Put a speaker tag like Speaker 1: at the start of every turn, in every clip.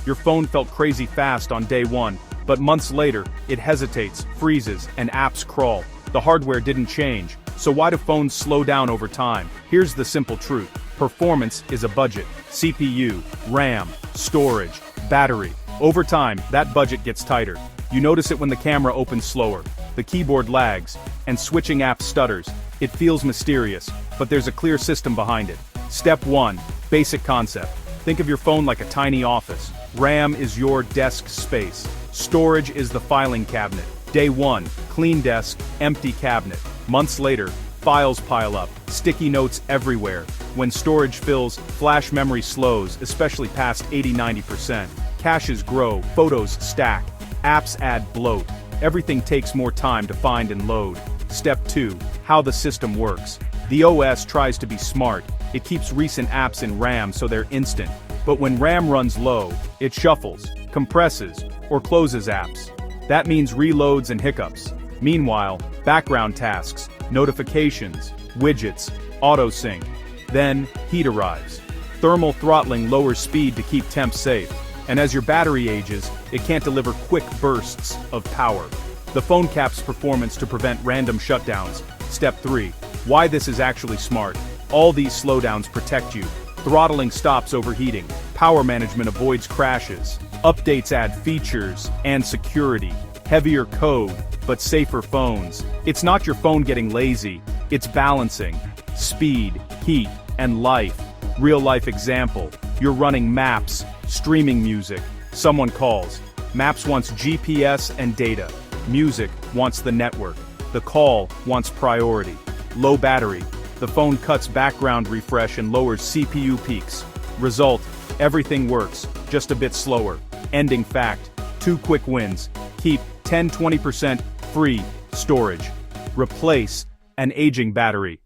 Speaker 1: Your phone felt crazy fast on day one, but months later, it hesitates, freezes, and apps crawl. The hardware didn't change, so why do phones slow down over time? Here's the simple truth. Performance is a budget. CPU, RAM, storage, battery. Over time, that budget gets tighter. You notice it when the camera opens slower, the keyboard lags, and switching apps stutters. It feels mysterious, but there's a clear system behind it. Step 1. Basic concept. Think of your phone like a tiny office. RAM is your desk space. Storage is the filing cabinet. Day 1. Clean desk, empty cabinet. Months later, files pile up, sticky notes everywhere. When storage fills, flash memory slows, especially past 80–90%. Caches grow, photos stack, apps add bloat. Everything takes more time to find and load. Step 2. How the system works. The OS tries to be smart. It keeps recent apps in RAM so they're instant. But when RAM runs low, it shuffles, compresses, or closes apps. That means reloads and hiccups. Meanwhile, background tasks, notifications, widgets, auto-sync. Then, heat arrives. Thermal throttling lowers speed to keep temps safe. And as your battery ages, it can't deliver quick bursts of power. The phone caps performance to prevent random shutdowns. Step 3. Why this is actually smart. All these slowdowns protect you. Throttling stops overheating. Power management avoids crashes. Updates add features and security. Heavier code, but safer phones. It's not your phone getting lazy, it's balancing. Speed, heat, and life. Real-life example. You're running Maps, streaming music. Someone calls. Maps wants GPS and data. Music wants the network. The call wants priority. Low battery. The phone cuts background refresh and lowers CPU peaks. Result, everything works, just a bit slower. Ending fact, 2 quick wins. Keep 10–20% free storage. Replace an aging battery.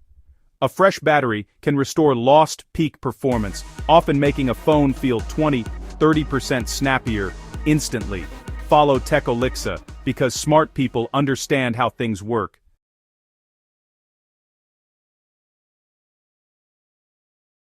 Speaker 1: A fresh battery can restore lost peak performance, often making a phone feel 20–30% snappier instantly. Follow Techolixa, because smart people understand how things work.